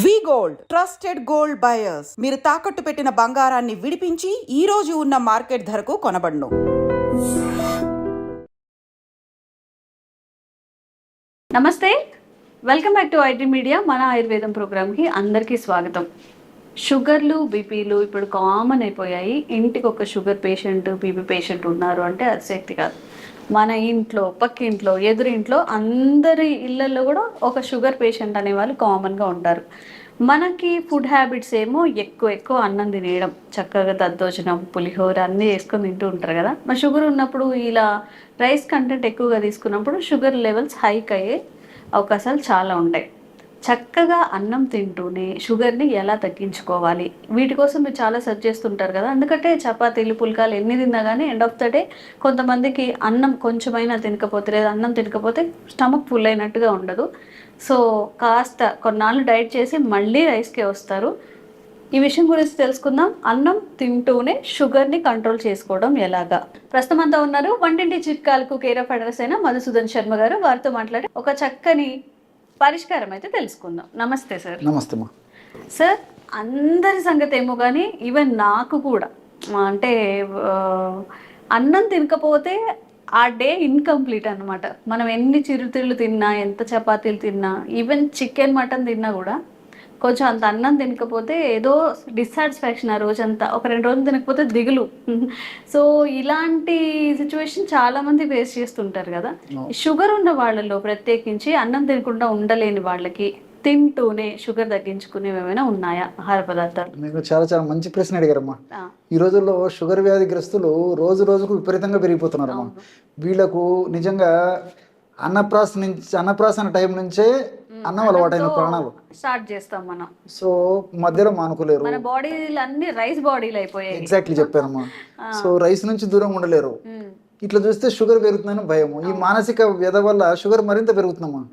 వి gold trusted gold buyers. మీరు తాకట్టు పెట్టిన బంగారాన్ని విడిపించి ఈ రోజు ఉన్న మార్కెట్ ధరకు కొనబడును. నమస్తే, welcome back to IT media. మన ఆయుర్వేదం ప్రోగ్రామ్కి అందరికీ స్వాగతం. షుగర్లు, బీపీలు ఇప్పుడు కామన్ అయిపోయాయి. ఇంటికి ఒక షుగర్ పేషెంట్, బీపీ పేషెంట్ ఉన్నారు అంటే అతిశక్తి కాదు. మన ఇంట్లో, పక్కింట్లో, ఎదురింట్లో అందరి ఇళ్ళల్లో కూడా ఒక షుగర్ పేషెంట్ అనేవాళ్ళు కామన్గా ఉంటారు. మనకి ఫుడ్ హ్యాబిట్స్ ఏమో ఎక్కువ అన్నం తినేయడం, చక్కగా దద్దోజనం, పులిహోర అన్నీ వేసుకొని తింటూ ఉంటారు కదా. మరి షుగర్ ఉన్నప్పుడు ఇలా రైస్ కంటెంట్ ఎక్కువగా తీసుకున్నప్పుడు షుగర్ లెవెల్స్ హైక్ అయ్యే అవకాశాలు చాలా ఉంటాయి. చక్కగా అన్నం తింటూనే షుగర్ని ఎలా తగ్గించుకోవాలి, వీటి కోసం మీరు చాలా సెర్చ్ చేస్తుంటారు కదా. ఎందుకంటే చపాతీలు, పుల్కాలు ఎన్ని తిన్నా కానీ ఎండ్ ఆఫ్ ద డే కొంతమందికి అన్నం కొంచెమైనా తినకపోతే, లేదా అన్నం తినకపోతే స్టమక్ ఫుల్ అయినట్టుగా ఉండదు. సో కాస్త కొన్నాళ్ళు డైట్ చేసి మళ్ళీ రైస్కే వస్తారు. ఈ విషయం గురించి తెలుసుకుందాం. అన్నం తింటూనే షుగర్ని కంట్రోల్ చేసుకోవడం ఎలాగా. ప్రస్తుతం అంతా ఉన్నారు వంటింటి చిట్కాలకు కేర్ ఆఫ్ అడ్రస్ అయిన మధుసూదన్ శర్మ గారు. వారితో మాట్లాడి ఒక చక్కని పరిష్కారం అయితే తెలుసుకుందాం. నమస్తే సార్. నమస్తే మా సార్, అందరి సంగతి ఏమో కానీ ఈవెన్ నాకు కూడా అంటే అన్నం తినకపోతే ఆ డే ఇన్కంప్లీట్ అనమాట. మనం ఎన్ని చిరుతిళ్ళు తిన్నా, ఎంత చపాతీలు తిన్నా, ఈవెన్ చికెన్, మటన్ తిన్నా కూడా కొంచెం అంత అన్నం తినకపోతే ఏదో డిస్సాటిస్ఫాక్షన్ ఆ రోజంతా. ఒక 2 రోజులు తినకపోతే దిగులు. సో ఇలాంటి సిచ్యువేషన్ చాలామంది ఫేస్ చేస్తుంటారు కదా. షుగర్ ఉన్న వాళ్ళలో ప్రత్యేకించి అన్నం తినకుండా ఉండలేని వాళ్ళకి తింటూనే షుగర్ తగ్గించుకునేవి ఏమైనా ఉన్నాయా ఆహార పదార్థాలు? మీకు చాలా మంచి ప్రశ్న అడిగారమ్మా. ఈ రోజుల్లో షుగర్ వ్యాధిగ్రస్తులు రోజుకు విపరీతంగా పెరిగిపోతున్నారమ్మా. వీళ్ళకు నిజంగా అన్నప్రాసన టైం నుంచే అన్నం అలవాటైన ప్రాణాలు స్టార్ట్ చేస్తాం మనం. సో మధ్యలో మానుకోలేరు. మన బాడీలు అన్ని రైస్ బాడీలు అయిపోయాయి. ఎగ్జాక్ట్లీ చెప్పారమ్మా. సో రైస్ నుంచి దూరంగా ఉండలేరు. ఇట్లా చూస్తే షుగర్ పెరుగుతుందని భయము. ఈ మానసిక వ్యధ వల్ల షుగర్ మరింత పెరుగుతుందమ్మా.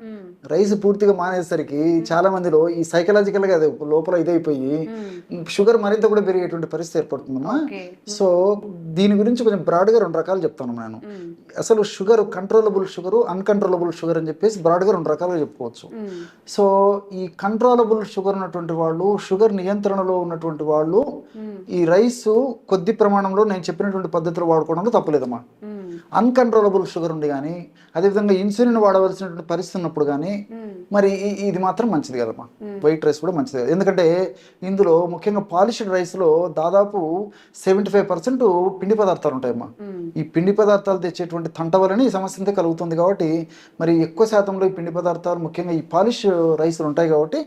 రైస్ పూర్తిగా మానేసరికి చాలా మందిలో ఈ సైకలాజికల్ గా లోపల ఇదైపోయి షుగర్ మరింత కూడా పెరిగేటువంటి పరిస్థితి ఏర్పడుతుందమ్మా. సో దీని గురించి కొంచెం బ్రాడ్ గా 2 రకాలు చెప్తాను నేను. అసలు sugar controllable sugar, uncontrollable sugar అని చెప్పేసి బ్రాడ్ గా 2 రకాలుగా చెప్పుకోవచ్చు. సో ఈ కంట్రోలబుల్ షుగర్ ఉన్నటువంటి వాళ్ళు, షుగర్ నియంత్రణలో ఉన్నటువంటి వాళ్ళు ఈ రైస్ కొద్ది ప్రమాణంలో నేను చెప్పినటువంటి పద్ధతిలో వాడుకోవడంలో తప్పలేదమ్మా. అన్కంట్రోలబుల్ షుగర్ ఉంది కానీ, అదేవిధంగా ఇన్సులిన్ వాడవలసినటువంటి పరిస్థితి ఉన్నప్పుడు కానీ మరి ఇది మాత్రం మంచిది కదమ్మా. వైట్ రైస్ కూడా మంచిది కదా. ఎందుకంటే ఇందులో ముఖ్యంగా పాలిష్డ్ రైస్లో దాదాపు 75% పిండి పదార్థాలు ఉంటాయమ్మా. ఈ పిండి పదార్థాలు తెచ్చేటువంటి తంట వలన ఈ సమస్య అంతా కలుగుతుంది. కాబట్టి మరి ఎక్కువ శాతంలో ఈ పిండి పదార్థాలు ముఖ్యంగా ఈ పాలిష్ రైస్లు ఉంటాయి. కాబట్టి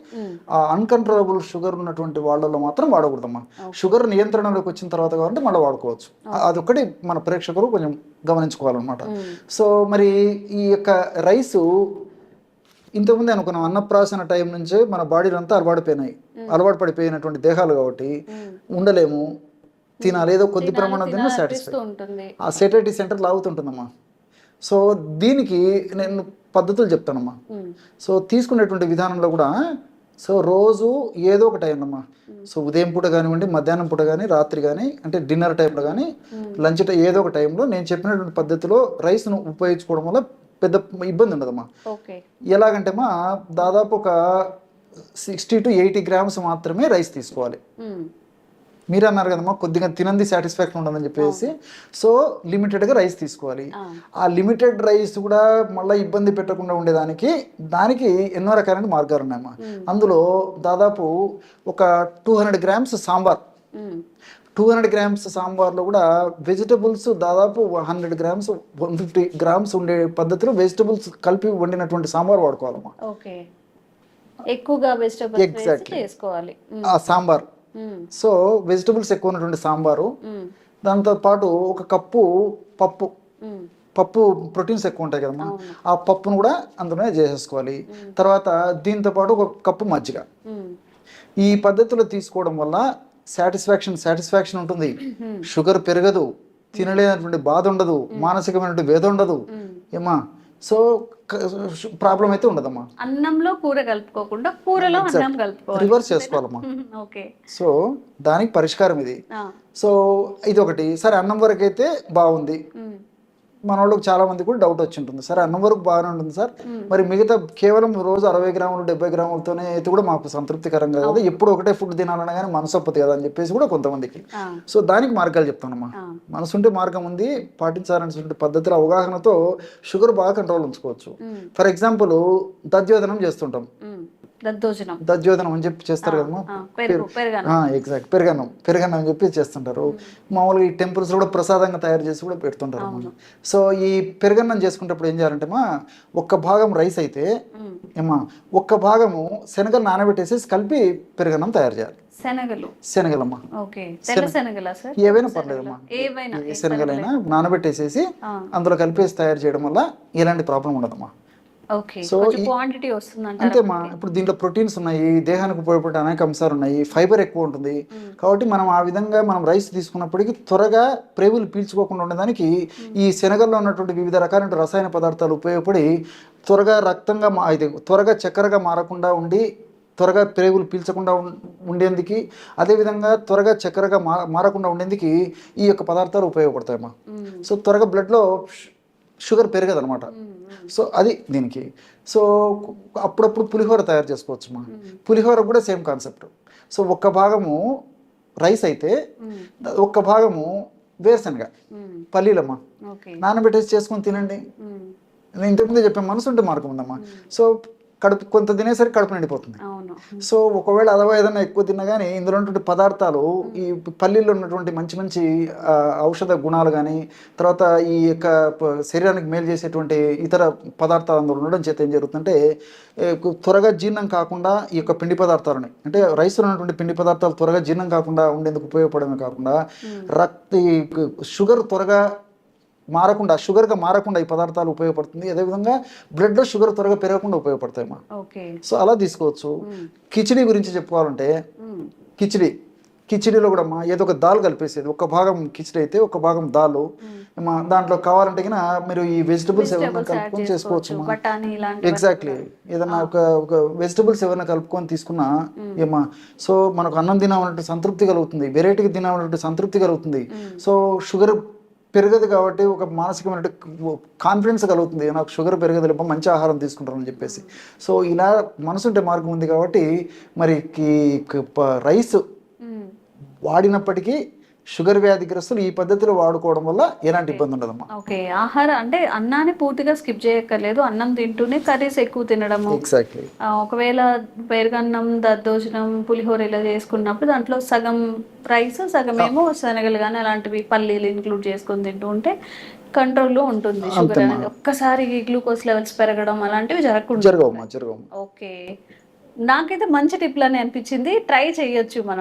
ఆ అన్కంట్రోలబుల్ షుగర్ ఉన్నటువంటి వాళ్ళలో మాత్రం వాడకూడదమ్మా. షుగర్ నియంత్రణలోకి వచ్చిన తర్వాత కాబట్టి మళ్ళీ వాడుకోవచ్చు. అదొక్కటి మన ప్రేక్షకులు కొంచెం గమనించుకోవాలన్నమాట. సో మరి ఈ యొక్క రైసు ఇంతకుముందే అనుకున్నాం, అన్నప్రాసన టైం నుంచే మన బాడీలు అంతా అలవాటు పడిపోయినటువంటి దేహాలు కాబట్టి ఉండలేము, తినాలి, ఏదో కొద్ది ప్రమాణం తిన్నా సాటిస్ఫై, ఆ సెటైటీ సెంటర్ లాగుతుంటుందమ్మా. సో దీనికి నేను పద్ధతులు చెప్తానమ్మా. సో తీసుకునేటువంటి విధానంలో కూడా సో రోజు ఏదో ఒక టైం అమ్మా. సో ఉదయం పూట కానివ్వండి, మధ్యాహ్నం పూట కానీ, రాత్రి కానీ, అంటే డిన్నర్ టైంలో కానీ, లంచ్ టైం, ఏదో ఒక టైంలో నేను చెప్పినటువంటి పద్ధతిలో రైస్ను ఉపయోగించుకోవడం వల్ల పెద్ద ఇబ్బంది ఉండదమ్మా. ఎలాగంటే మా దాదాపు ఒక 60 to 80 grams మాత్రమే రైస్ తీసుకోవాలి. మీరు అన్నారు కదమ్మా కొద్దిగా తినంది సాటిస్ఫాక్షన్ ఉండదని చెప్పేసి. సో లిమిటెడ్గా రైస్ తీసుకోవాలి. ఆ లిమిటెడ్ రైస్ కూడా మళ్ళీ ఇబ్బంది పెట్టకుండా దానికి ఎన్నో రకాలైన మార్గాలు ఉన్నాయమ్మా. అందులో దాదాపు ఒక 200 grams సాంబార్, 200 grams సాంబార్లో కూడా వెజిటబుల్స్ దాదాపు 100 grams, 150 grams ఉండే పద్ధతిలో వెజిటబుల్స్ కలిపి వండినటువంటి సాంబార్ వాడుకోవాలమ్మా. చేసుకోవాలి ఆ సాంబార్. సో వెజిటబుల్స్ ఎక్కువ ఉన్నటువంటి సాంబారు, దాంతో పాటు ఒక కప్పు పప్పు ప్రోటీన్స్ ఎక్కువ ఉంటాయి కదమ్మా, ఆ పప్పును కూడా అందులోనే చేసేసుకోవాలి. తర్వాత దీంతో పాటు ఒక కప్పు మజ్జిగ. ఈ పద్ధతిలో తీసుకోవడం వల్ల సాటిస్ఫాక్షన్ ఉంటుంది. షుగర్ పెరగదు, తినలేనటువంటి బాధ ఉండదు, మానసికమైనటువంటి వేద ఉండదు ఏమా. సో ప్రాబ్లం అయితే ఉండదమ్మా. అన్నంలో కూర కలుపుకోకుండా కూరలో అన్నం కలుపుకోవాలి, రివర్స్ చేసుకోవాలమ్మా. సో దానికి పరిష్కారం ఇది. సో ఇది ఒకటి. సరే అన్నం వరకు అయితే బాగుంది, మన వాళ్ళకి చాలా మంది కూడా డౌట్ వచ్చి ఉంటుంది, సరే అన్నం వరకు బాగానే ఉంటుంది సార్, మరి మిగతా కేవలం రోజు 60 గ్రాములు 70 గ్రాములతోనే అయితే కూడా మాకు సంతృప్తికరంగా కదా, ఎప్పుడు ఒకటే ఫుడ్ తినాలన్నా కానీ మనసు ఒప్పదు కదా అని చెప్పేసి కూడా కొంతమందికి. సో దానికి మార్గాలు చెప్తానమ్మా. మనసు ఉంటే మార్గం ఉంది, పాటించాలనే పద్ధతుల అవగాహనతో షుగర్ బాగా కంట్రోల్ ఉంచుకోవచ్చు. ఫర్ ఎగ్జాంపుల్ దధ్యోదనం చేస్తుంటాం, దధ్యోదనం అని చెప్పి చేస్తారు కదమ్మా, ఎగ్జాక్ట్ పెరుగన్నం అని చెప్పి చేస్తుంటారు. మామూలుగా ఈ టెంపుల్స్ కూడా ప్రసాదంగా తయారు చేసి కూడా పెడుతుంటారు అన్నమాట. సో ఈ పెరుగన్నం చేసుకునేటప్పుడు ఏం చేయాలంటే మా ఒక్క భాగం రైస్ అయితే ఏమా ఒక్క భాగము శనగలు నానబెట్టేసి కలిపి పెరుగన్నం తయారు చేయాలి. శనగలమ్మా, ఏవైనా పర్లేదమ్మా, శనగలైనా నానబెట్టేసేసి అందులో కలిపేసి తయారు చేయడం వల్ల ఎలాంటి ప్రాబ్లం ఉండదమ్మా. సో అంతేమ్మా. ఇప్పుడు దీంట్లో ప్రోటీన్స్ ఉన్నాయి, దేహానికి ఉపయోగపడే అనేక అంశాలు ఉన్నాయి, ఫైబర్ ఎక్కువ ఉంటుంది. కాబట్టి మనం ఆ విధంగా మనం రైస్ తీసుకున్నప్పటికీ త్వరగా ప్రేగులు పీల్చుకోకుండా ఉండడానికి ఈ శనగల్లో ఉన్నటువంటి వివిధ రకాలైన రసాయన పదార్థాలు ఉపయోగపడి త్వరగా రక్తంగా త్వరగా చక్కెరగా మారకుండా ఉండి త్వరగా ప్రేగులు పీల్చకుండా ఉండేందుకు, అదేవిధంగా త్వరగా చక్కెరగా మారకుండా ఉండేందుకు ఈ యొక్క పదార్థాలు ఉపయోగపడతాయమ్మా. సో త్వరగా బ్లడ్లో షుగర్ పెరగదు అనమాట. సో అది దీనికి. సో అప్పుడప్పుడు పులిహోర తయారు చేసుకోవచ్చు మా. పులిహోర కూడా సేమ్ కాన్సెప్ట్. సో ఒక్క భాగము రైస్ అయితే ఒక్క భాగము వేరుశనగ పల్లీలమ్మా నానబెట్టేసి చేసుకొని తినండి. నేను ఇంతకుముందే చెప్పాను, మనసు ఉంటే మార్గం ఉందమ్మా. సో కడుపు కొంత తినేసరికి కడుపు నిండిపోతుంది. సో ఒకవేళ అదవా ఏదైనా ఎక్కువ తిన్నా కానీ ఇందులో ఉన్నటువంటి పదార్థాలు, ఈ పల్లీల్లో ఉన్నటువంటి మంచి మంచి ఔషధ గుణాలు కానీ, తర్వాత ఈ యొక్క శరీరానికి మేలు చేసేటువంటి ఇతర పదార్థాలు అందులో ఉండడం చేత ఏం జరుగుతుందంటే త్వరగా జీర్ణం కాకుండా ఈ యొక్క పిండి పదార్థాలని, అంటే రైస్లో ఉన్నటువంటి పిండి పదార్థాలు త్వరగా జీర్ణం కాకుండా ఉండేందుకు ఉపయోగపడమే కాకుండా షుగర్ త్వరగా మారకుండా, షుగర్గా మారకుండా ఈ పదార్థాలు ఉపయోగపడుతుంది. అదేవిధంగా బ్లడ్లో షుగర్ త్వరగా పెరగకుండా ఉపయోగపడతాయి మా. సో అలా తీసుకోవచ్చు. కిచిడి గురించి చెప్పుకోవాలంటే కిచిడిలో కూడా మా ఏదో ఒక దాల్ కలిపేసేది, ఒక భాగం కిచిడి అయితే ఒక భాగం దాలు. దాంట్లో కావాలంటే మీరు ఈ వెజిటబుల్స్ ఏమైనా కలుపుకొని చేసుకోవచ్చు. ఎగ్జాక్ట్లీ, ఏదన్నా ఒక వెజిటబుల్స్ ఏమైనా కలుపుకొని తీసుకున్నా ఏమా. సో మనకు అన్నం తినామన్నట్టు సంతృప్తి కలుగుతుంది, వెరైటీగా తినామన్నట్టు సంతృప్తి కలుగుతుంది. సో షుగర్ పెరగదు కాబట్టి ఒక మానసికమైన కాన్ఫిడెన్స్ కలుగుతుంది, నాకు షుగర్ పెరగదు, మంచి ఆహారం తీసుకుంటారని చెప్పేసి. సో ఇలా మనసుంటే మార్గం ఉంది కాబట్టి మరి రైస్ వాడినప్పటికీ షుగర్ వ్యాధిగ్రస్తులు ఈ పద్ధతిలో వాడుకోవడం వల్ల ఎలాంటి ఇబ్బంది ఉండదమ్మా. ఓకే, ఆహారం అంటే అన్నాన్ని పూర్తిగా స్కిప్ చేయక్కర్లేదు, అన్నం తింటూనే కర్రీస్ ఎక్కువ తినడము. ఎగ్జాక్ట్లీ. ఒకవేళ పెరుగన్నం, దద్దోజనం, పులిహోర ఇలా చేసుకున్నప్పుడు దాంట్లో సగం రైస్, సగం ఏమో శనగలు కానీ అలాంటివి పల్లీలు ఇంక్లూడ్ చేసుకొని తింటూ ఉంటే కంట్రోల్లో ఉంటుంది షుగర్ అనేది. ఒక్కసారి గ్లూకోజ్ లెవెల్స్ పెరగడం అలాంటివి జరగవు. జరగవు. ఓకే, నాకైతే మంచి టిప్లని అనిపించింది, ట్రై చేయొచ్చు మనం.